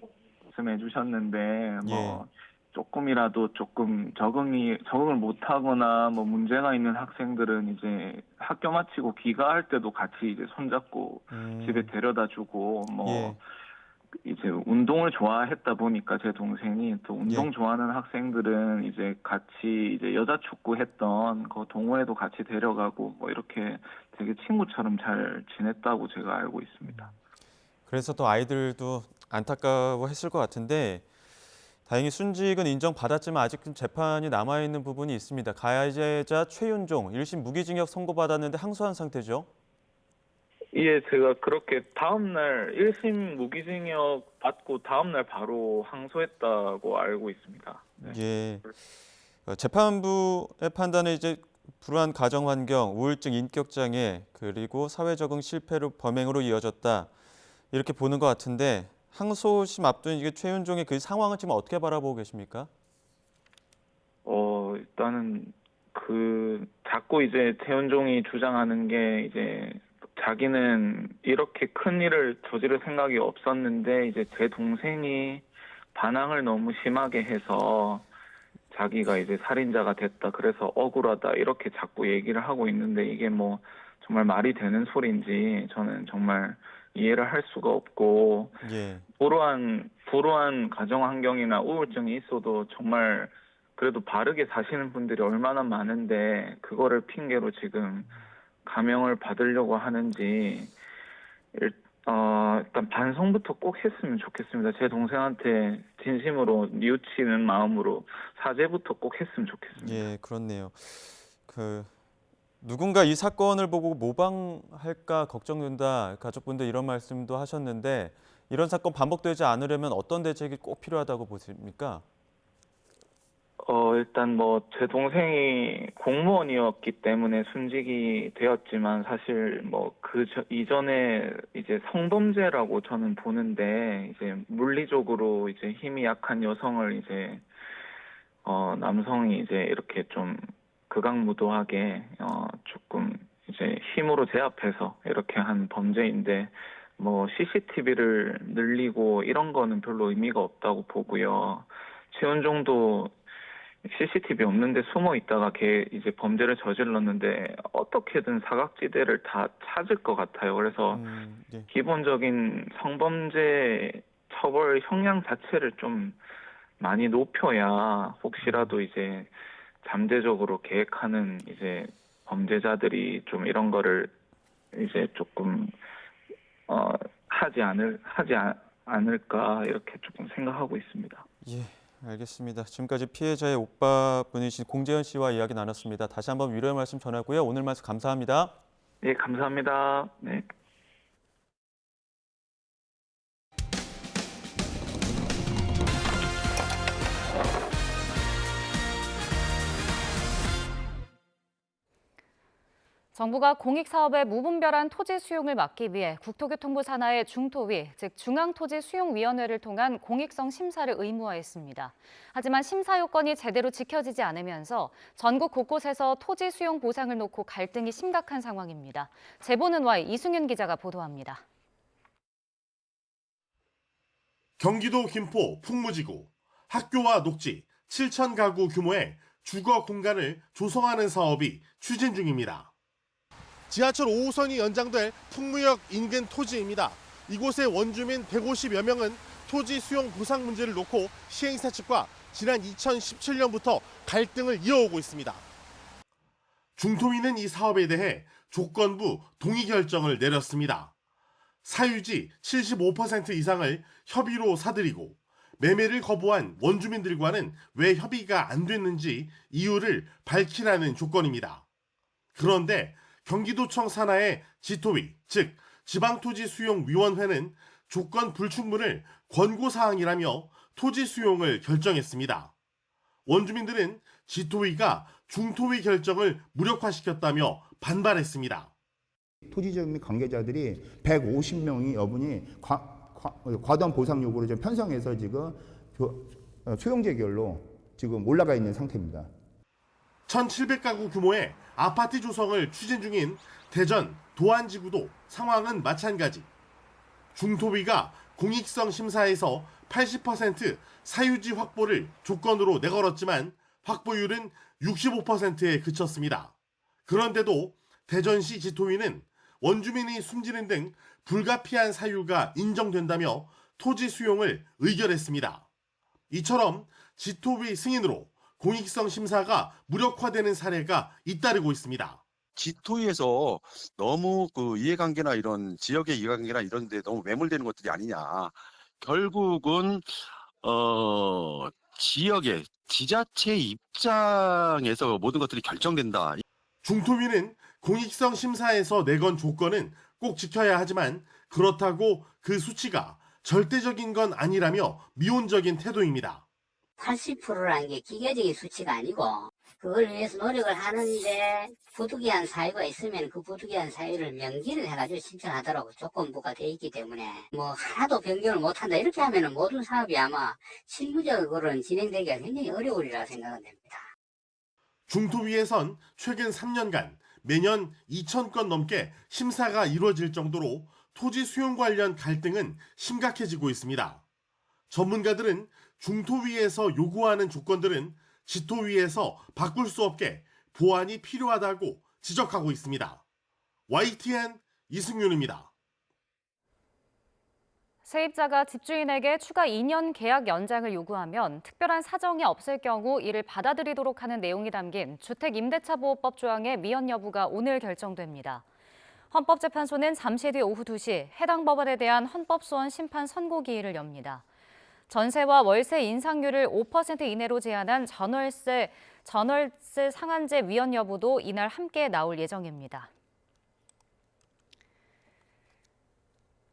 말씀해 주셨는데 뭐 조금이라도 조금 적응을 못하거나 뭐 문제가 있는 학생들은 이제 학교 마치고 귀가할 때도 같이 이제 손잡고 집에 데려다주고 뭐 이제 운동을 좋아했다 보니까 제 동생이 또 운동 좋아하는 학생들은 이제 같이 이제 여자 축구 했던 그 동호회도 같이 데려가고 뭐 이렇게 되게 친구처럼 잘 지냈다고 제가 알고 있습니다. 그래서 또 아이들도 안타까워했을 것 같은데. 다행히 순직은 인정받았지만 아직 재판이 남아있는 부분이 있습니다. 가해자 최윤종 1심 무기징역 선고받았는데 항소한 상태죠? 예, 제가 그렇게 다음날 1심 무기징역 받고 다음날 바로 항소했다고 알고 있습니다. 네. 예. 재판부의 판단은 이제 불우한 가정 환경, 우울증, 인격장애 그리고 사회적응 실패로 범행으로 이어졌다 이렇게 보는 것 같은데 항소심 앞둔 이게 최윤종의 그 상황은 지금 어떻게 바라보고 계십니까? 일단은 자꾸 이제 최윤종이 주장하는 게 이제 자기는 이렇게 큰 일을 저지를 생각이 없었는데 이제 제 동생이 반항을 너무 심하게 해서 자기가 이제 살인자가 됐다. 그래서 억울하다. 이렇게 자꾸 얘기를 하고 있는데 이게 뭐 정말 말이 되는 소리인지 저는 정말 이해를 할 수가 없고 예. 불우한 가정 환경이나 우울증이 있어도 정말 그래도 바르게 사시는 분들이 얼마나 많은데 그거를 핑계로 지금 감형을 받으려고 하는지 일단 반성부터 꼭 했으면 좋겠습니다. 제 동생한테 진심으로 뉘우치는 마음으로 사죄부터 꼭 했으면 좋겠습니다. 예, 그렇네요. 누군가 이 사건을 보고 모방할까 걱정된다. 가족분들 이런 말씀도 하셨는데 이런 사건 반복되지 않으려면 어떤 대책이 꼭 필요하다고 보십니까? 일단 제 동생이 공무원이었기 때문에 순직이 되었지만 사실 이전에 이제 성범죄라고 저는 보는데 이제 물리적으로 이제 힘이 약한 여성을 이제 남성이 이제 이렇게 좀 극악무도하게 조금 이제 힘으로 제압해서 이렇게 한 범죄인데 CCTV를 늘리고 이런 거는 별로 의미가 없다고 보고요. 최은종도 CCTV 없는데 숨어 있다가 걔 이제 범죄를 저질렀는데 어떻게든 사각지대를 다 찾을 것 같아요. 그래서 예. 기본적인 성범죄 처벌 형량 자체를 좀 많이 높여야 혹시라도 이제 잠재적으로 계획하는 이제 범죄자들이 좀 이런 거를 이제 조금 하지 않을까 이렇게 조금 생각하고 있습니다. 예. 알겠습니다. 지금까지 피해자의 오빠분이신 공재현 씨와 이야기 나눴습니다. 다시 한번 위로의 말씀 전하고요. 오늘 말씀 감사합니다. 네, 감사합니다. 네. 정부가 공익사업의 무분별한 토지 수용을 막기 위해 국토교통부 산하의 중토위, 즉 중앙토지수용위원회를 통한 공익성 심사를 의무화했습니다. 하지만 심사 요건이 제대로 지켜지지 않으면서 전국 곳곳에서 토지 수용 보상을 놓고 갈등이 심각한 상황입니다. 제보는 Y 이승윤 기자가 보도합니다. 경기도 김포 풍무지구, 학교와 녹지 7천 가구 규모의 주거 공간을 조성하는 사업이 추진 중입니다. 지하철 5호선이 연장될 풍무역 인근 토지입니다. 이곳의 원주민 150여 명은 토지 수용 보상 문제를 놓고 시행사 측과 지난 2017년부터 갈등을 이어오고 있습니다. 중토위는 이 사업에 대해 조건부 동의 결정을 내렸습니다. 사유지 75% 이상을 협의로 사들이고 매매를 거부한 원주민들과는 왜 협의가 안 됐는지 이유를 밝히라는 조건입니다. 그런데 경기도청 산하의 지토위, 즉 지방토지수용위원회는 조건 불충분을 권고사항이라며 토지 수용을 결정했습니다. 원주민들은 지토위가 중토위 결정을 무력화시켰다며 반발했습니다. 토지적 관계자들이 150명이 여분이 과도한 보상 요구를 좀 편성해서 지금 수용재결로 지금 올라가 있는 상태입니다. 1,700가구 규모의 아파트 조성을 추진 중인 대전 도안지구도 상황은 마찬가지. 중토위가 공익성 심사에서 80% 사유지 확보를 조건으로 내걸었지만 확보율은 65%에 그쳤습니다. 그런데도 대전시 지토위는 원주민이 숨지는 등 불가피한 사유가 인정된다며 토지 수용을 의결했습니다. 이처럼 지토위 승인으로 공익성 심사가 무력화되는 사례가 잇따르고 있습니다. 지토위에서 너무 이해관계나 이런 지역의 이해관계나 이런 데 너무 매몰되는 것들이 아니냐. 결국은 지역의 지자체 입장에서 모든 것들이 결정된다. 중토위는 공익성 심사에서 내건 조건은 꼭 지켜야 하지만 그렇다고 그 수치가 절대적인 건 아니라며 미온적인 태도입니다. 80%라는 게 기계적인 수치가 아니고 그걸 위해서 노력을 하는데 부득이한 사유가 있으면 그 부득이한 사유를 명기를 해가지고 신청하도록 조건부가 돼 있기 때문에 하나도 변경을 못한다 이렇게 하면 모든 사업이 아마 실무적으로는 진행되기가 굉장히 어려우리라 생각은 됩니다. 중토위에선 최근 3년간 매년 2,000건 넘게 심사가 이루어질 정도로 토지 수용 관련 갈등은 심각해지고 있습니다. 전문가들은 중토위에서 요구하는 조건들은 지토위에서 바꿀 수 없게 보완이 필요하다고 지적하고 있습니다. YTN 이승윤입니다. 세입자가 집주인에게 추가 2년 계약 연장을 요구하면 특별한 사정이 없을 경우 이를 받아들이도록 하는 내용이 담긴 주택임대차보호법 조항의 미연 여부가 오늘 결정됩니다. 헌법재판소는 잠시 뒤 오후 2시 해당 법안에 대한 헌법소원 심판 선고기일을 엽니다. 전세와 월세 인상률을 5% 이내로 제한한 전월세 상한제 위헌 여부도 이날 함께 나올 예정입니다.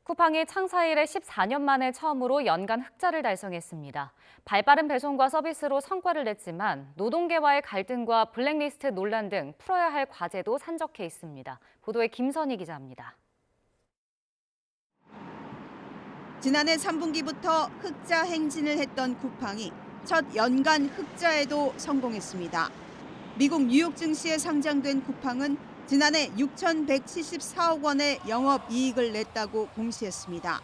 쿠팡이 창사 이래 14년 만에 처음으로 연간 흑자를 달성했습니다. 발빠른 배송과 서비스로 성과를 냈지만 노동계와의 갈등과 블랙리스트 논란 등 풀어야 할 과제도 산적해 있습니다. 보도에 김선희 기자입니다. 지난해 3분기부터 흑자 행진을 했던 쿠팡이 첫 연간 흑자에도 성공했습니다. 미국 뉴욕 증시에 상장된 쿠팡은 지난해 6,174억 원의 영업이익을 냈다고 공시했습니다.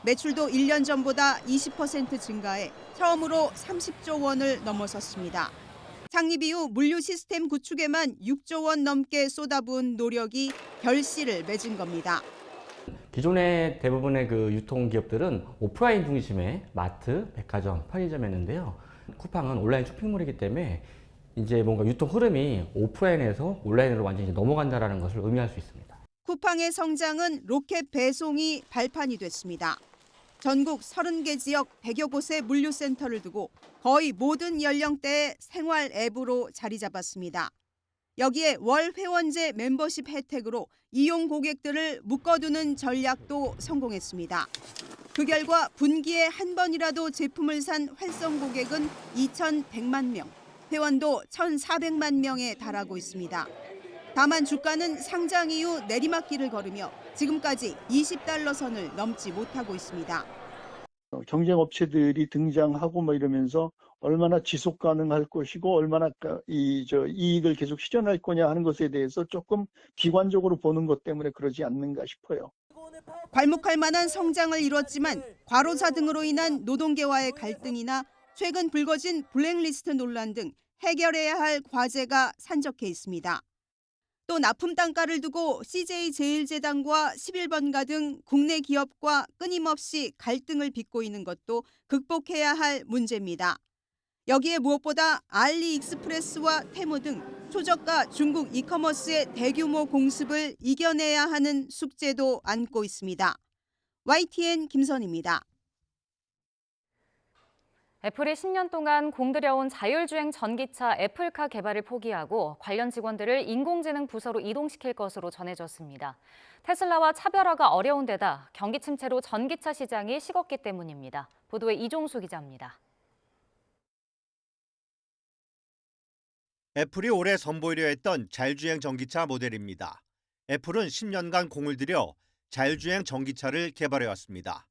매출도 1년 전보다 20% 증가해 처음으로 30조 원을 넘어섰습니다. 창립 이후 물류 시스템 구축에만 6조 원 넘게 쏟아부은 노력이 결실을 맺은 겁니다. 기존의 대부분의 그 유통기업들은 오프라인 중심의 마트, 백화점, 편의점이었는데요. 쿠팡은 온라인 쇼핑몰이기 때문에 이제 뭔가 유통 흐름이 오프라인에서 온라인으로 완전히 넘어간다는 것을 의미할 수 있습니다. 쿠팡의 성장은 로켓 배송이 발판이 됐습니다. 전국 30개 지역 100여 곳의 물류센터를 두고 거의 모든 연령대의 생활 앱으로 자리 잡았습니다. 여기에 월 회원제 멤버십 혜택으로 이용 고객들을 묶어두는 전략도 성공했습니다. 그 결과 분기에 한 번이라도 제품을 산 활성 고객은 2,100만 명, 회원도 1,400만 명에 달하고 있습니다. 다만 주가는 상장 이후 내리막길을 걸으며 지금까지 $20 선을 넘지 못하고 있습니다. 경쟁 업체들이 등장하고 뭐 이러면서 얼마나 지속 가능할 것이고 얼마나 이익을 계속 실현할 거냐 하는 것에 대해서 조금 비관적으로 보는 것 때문에 그러지 않는가 싶어요. 괄목할 만한 성장을 이뤘지만 과로사 등으로 인한 노동계와의 갈등이나 최근 불거진 블랙리스트 논란 등 해결해야 할 과제가 산적해 있습니다. 또 납품 단가를 두고 CJ제일제당과 11번가 등 국내 기업과 끊임없이 갈등을 빚고 있는 것도 극복해야 할 문제입니다. 여기에 무엇보다 알리익스프레스와 테무 등 초저가 중국 이커머스의 대규모 공습을 이겨내야 하는 숙제도 안고 있습니다. YTN 김선희입니다. 애플이 10년 동안 공들여온 자율주행 전기차 애플카 개발을 포기하고 관련 직원들을 인공지능 부서로 이동시킬 것으로 전해졌습니다. 테슬라와 차별화가 어려운 데다 경기 침체로 전기차 시장이 식었기 때문입니다. 보도에 이종수 기자입니다. 애플이 올해 선보이려 했던 자율주행 전기차 모델입니다. 애플은 10년간 공을 들여 자율주행 전기차를 개발해왔습니다.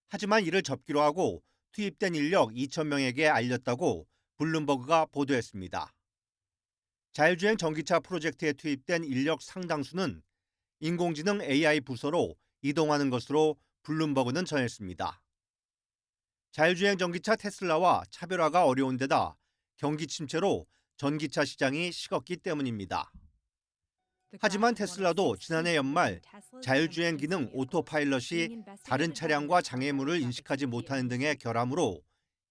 하지만 이를 접기로 하고 투입된 인력 2,000명에게 알렸다고 블룸버그가 보도했습니다. 자율주행 전기차 프로젝트에 투입된 인력 상당수는 인공지능 AI 부서로 이동하는 것으로 블룸버그는 전했습니다. 자율주행 전기차 테슬라와 차별화가 어려운 데다 경기 침체로 전기차 시장이 식었기 때문입니다. 하지만 테슬라도 지난해 연말 자율주행 기능 오토파일럿이 다른 차량과 장애물을 인식하지 못하는 등의 결함으로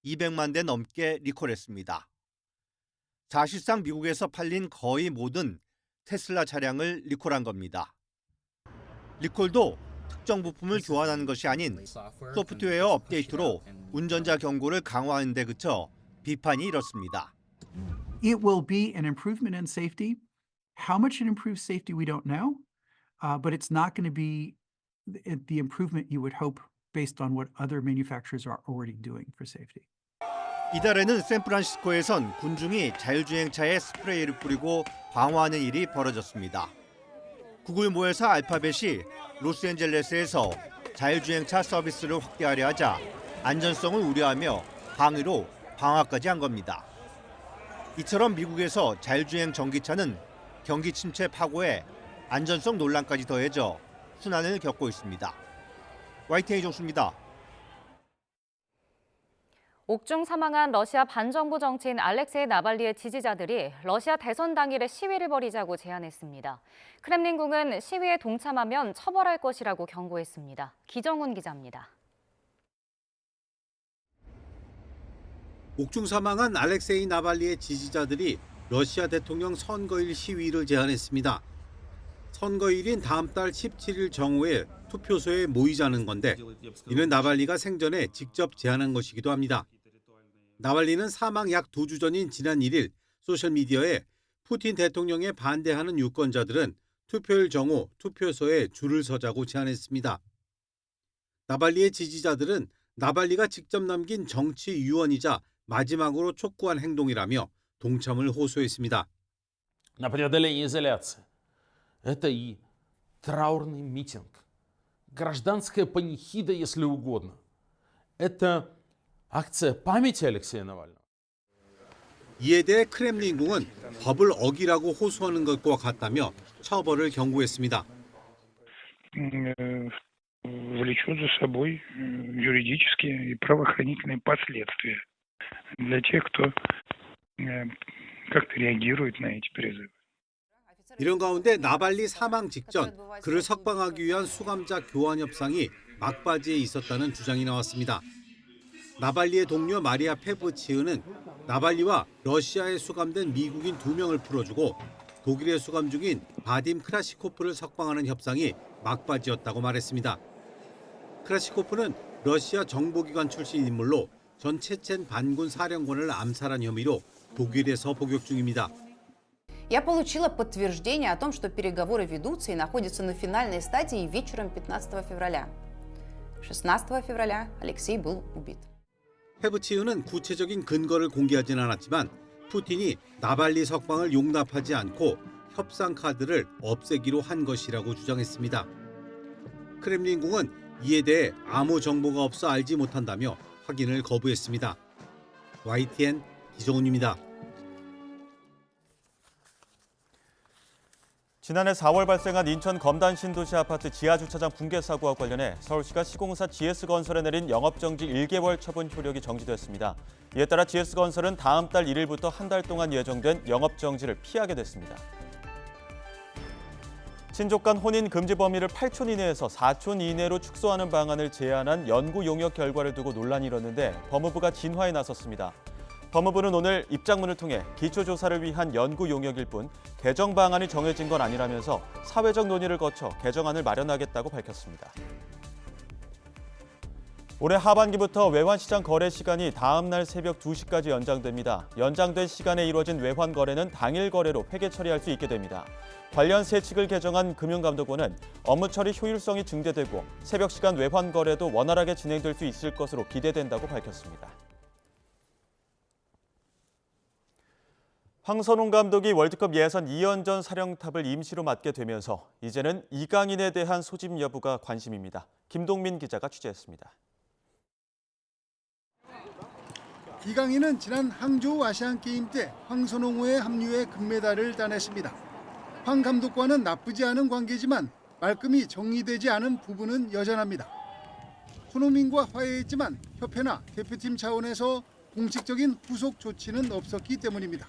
200만 대 넘게 리콜했습니다. 사실상 미국에서 팔린 거의 모든 테슬라 차량을 리콜한 겁니다. 리콜도 특정 부품을 교환하는 것이 아닌 소프트웨어 업데이트로 운전자 경고를 강화하는 데 그쳐 비판이 일었습니다. It will be an improvement in safety. How much it improves safety, we don't know, but it's not going to be the improvement you would hope based on what other manufacturers are already doing for safety. 이달에는 샌프란시스코에선 군중이 자율주행차에 스프레이를 뿌리고 방어하는 일이 벌어졌습니다. 구글 모회사 알파벳이 로스앤젤레스에서 자율주행차 서비스를 확대하려 하자 안전성을 우려하며 항의로 방화까지 한 겁니다. 이처럼 미국에서 자율주행 전기차는 경기 침체 파고에 안전성 논란까지 더해져 순환을 겪고 있습니다. YTN 정수입니다. 옥중 사망한 러시아 반정부 정치인 알렉세이 나발리의 지지자들이 러시아 대선 당일에 시위를 벌이자고 제안했습니다. 크렘린궁은 시위에 동참하면 처벌할 것이라고 경고했습니다. 기정훈 기자입니다. 옥중 사망한 알렉세이 나발리의 지지자들이 러시아 대통령 선거일 시위를 제안했습니다. 선거일인 다음 달 17일 정오에 투표소에 모이자는 건데 이는 나발리가 생전에 직접 제안한 것이기도 합니다. 나발리는 사망 약 2주 전인 지난 1일 소셜미디어에 푸틴 대통령에 반대하는 유권자들은 투표일 정오 투표소에 줄을 서자고 제안했습니다. 나발리의 지지자들은 나발리가 직접 남긴 정치 유언이자 마지막으로 촉구한 행동이라며 동참을 호소했습니다. На преодоление изоляции. Это и траурный митинг, гражданская панихида, если угодно. Это акция памяти Алексея Навального. 이에 대해 크렘린궁은 법을 어기라고 호소하는 것과 같다며 처벌을 경고했습니다. влечет за собой юридические и правоохранительные последствия для тех, кто как-то реагирует на эти призывы. 이런 가운데 나발리 사망 직전 그를 석방하기 위한 수감자 교환 협상이 막바지에 있었다는 주장이 나왔습니다. 나발리의 동료 마리아 페브치흐는 나발리와 러시아에 수감된 미국인 2명을 풀어주고 독일에 수감 중인 바딤 크라시코프를 석방하는 협상이 막바지였다고 말했습니다. 크라시코프는 러시아 정보기관 출신 인물로 전 체첸 반군 사령관을 암살한 혐의로 독일에서 복역 중입니다. Я получила подтверждение о том, что переговоры ведутся и находятся на финальной стадии вечером 15 февраля. 16 февраля Алексей был убит. 페브치흐는 구체적인 근거를 공개하진 않았지만 푸틴이 나발리 석방을 용납하지 않고 협상 카드를 없애기로 한 것이라고 주장했습니다. 크렘린궁은 이에 대해 아무 정보가 없어 알지 못한다며 확인을 거부했습니다. YTN 기정훈입니다. 지난해 4월 발생한 인천 검단 신도시 아파트 지하주차장 붕괴 사고와 관련해 서울시가 시공사 GS건설에 내린 영업정지 1개월 처분 효력이 정지됐습니다. 이에 따라 GS건설은 다음 달 1일부터 한 달 동안 예정된 영업정지를 피하게 됐습니다. 친족 간 혼인 금지 범위를 8촌 이내에서 4촌 이내로 축소하는 방안을 제안한 연구 용역 결과를 두고 논란이 일었는데 법무부가 진화에 나섰습니다. 법무부는 오늘 입장문을 통해 기초조사를 위한 연구 용역일 뿐 개정 방안이 정해진 건 아니라면서 사회적 논의를 거쳐 개정안을 마련하겠다고 밝혔습니다. 올해 하반기부터 외환시장 거래 시간이 다음 날 새벽 2시까지 연장됩니다. 연장된 시간에 이루어진 외환 거래는 당일 거래로 회계 처리할 수 있게 됩니다. 관련 세칙을 개정한 금융감독원은 업무 처리 효율성이 증대되고 새벽 시간 외환 거래도 원활하게 진행될 수 있을 것으로 기대된다고 밝혔습니다. 황선홍 감독이 월드컵 예선 2연전 사령탑을 임시로 맡게 되면서 이제는 이강인에 대한 소집 여부가 관심입니다. 김동민 기자가 취재했습니다. 이강인은 지난 항저우 아시안게임 때 황선홍호의 합류에 금메달을 따냈습니다. 황 감독과는 나쁘지 않은 관계지만 말끔히 정리되지 않은 부분은 여전합니다. 손흥민과 화해했지만 협회나 대표팀 차원에서 공식적인 후속 조치는 없었기 때문입니다.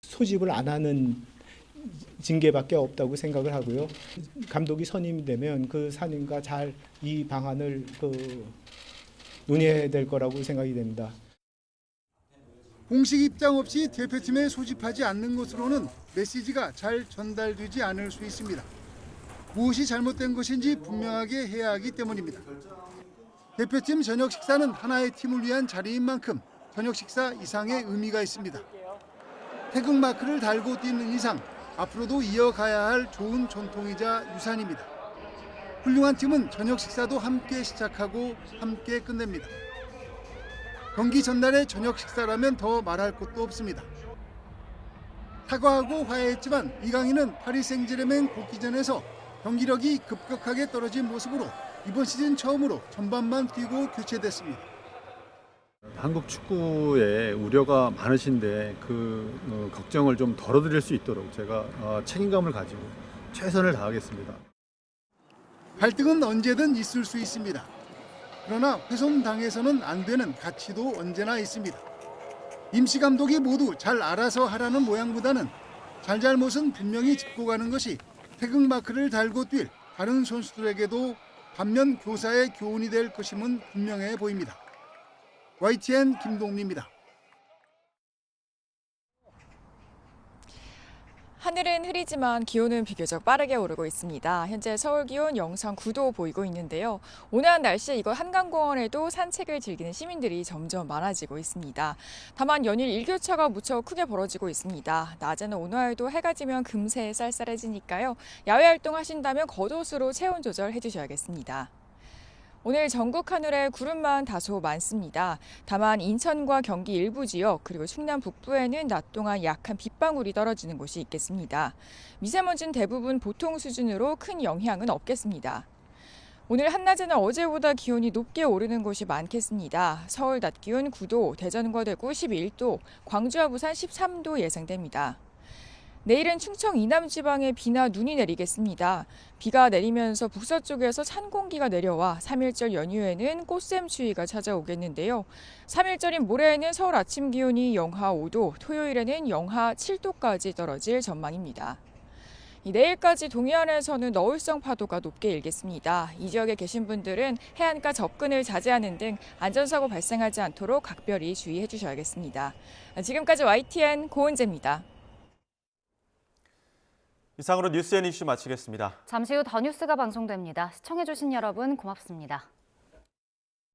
소집을 안 하는 징계밖에 없다고 생각을 하고요. 감독이 선임이 되면 그 선임과 잘 이 방안을 논의해야 될 거라고 생각이 됩니다. 공식 입장 없이 대표팀에 소집하지 않는 것으로는 메시지가 잘 전달되지 않을 수 있습니다. 무엇이 잘못된 것인지 분명하게 해야 하기 때문입니다. 대표팀 저녁 식사는 하나의 팀을 위한 자리인 만큼 저녁 식사 이상의 의미가 있습니다. 태극 마크를 달고 뛰는 이상 앞으로도 이어가야 할 좋은 전통이자 유산입니다. 훌륭한 팀은 저녁 식사도 함께 시작하고 함께 끝냅니다. 경기 전날의 저녁 식사라면 더 말할 것도 없습니다. 사과하고 화해했지만 이강인은 파리 생제르맹 복귀전에서 경기력이 급격하게 떨어진 모습으로 이번 시즌 처음으로 전반만 뛰고 교체됐습니다. 한국 축구에 우려가 많으신데 그 걱정을 좀 덜어드릴 수 있도록 제가 책임감을 가지고 최선을 다하겠습니다. 갈등은 언제든 있을 수 있습니다. 그러나 훼손당해서는 안 되는 가치도 언제나 있습니다. 임시 감독이 모두 잘 알아서 하라는 모양보다는 잘잘못은 분명히 짚고 가는 것이 태극마크를 달고 뛸 다른 선수들에게도 반면 교사의 교훈이 될 것임은 분명해 보입니다. YTN 김동리입니다. 하늘은 흐리지만 기온은 비교적 빠르게 오르고 있습니다. 현재 서울 기온 영상 9도 보이고 있는데요. 온화한 날씨에 이곳 한강공원에도 산책을 즐기는 시민들이 점점 많아지고 있습니다. 다만 연일 일교차가 무척 크게 벌어지고 있습니다. 낮에는 온화해도 해가 지면 금세 쌀쌀해지니까요. 야외 활동하신다면 겉옷으로 체온 조절해 주셔야겠습니다. 오늘 전국 하늘에 구름만 다소 많습니다. 다만 인천과 경기 일부 지역 그리고 충남 북부에는 낮 동안 약한 빗방울이 떨어지는 곳이 있겠습니다. 미세먼지는 대부분 보통 수준으로 큰 영향은 없겠습니다. 오늘 한낮에는 어제보다 기온이 높게 오르는 곳이 많겠습니다. 서울 낮 기온 9도, 대전과 대구 11도, 광주와 부산 13도 예상됩니다. 내일은 충청 이남 지방에 비나 눈이 내리겠습니다. 비가 내리면서 북서쪽에서 찬 공기가 내려와 3.1절 연휴에는 꽃샘추위가 찾아오겠는데요. 3.1절인 모레에는 서울 아침 기온이 영하 5도, 토요일에는 영하 7도까지 떨어질 전망입니다. 내일까지 동해안에서는 너울성 파도가 높게 일겠습니다. 이 지역에 계신 분들은 해안가 접근을 자제하는 등 안전사고 발생하지 않도록 각별히 주의해 주셔야겠습니다. 지금까지 YTN 고은재입니다. 이상으로 뉴스앤이슈 마치겠습니다. 잠시 후 더 뉴스가 방송됩니다. 시청해주신 여러분 고맙습니다.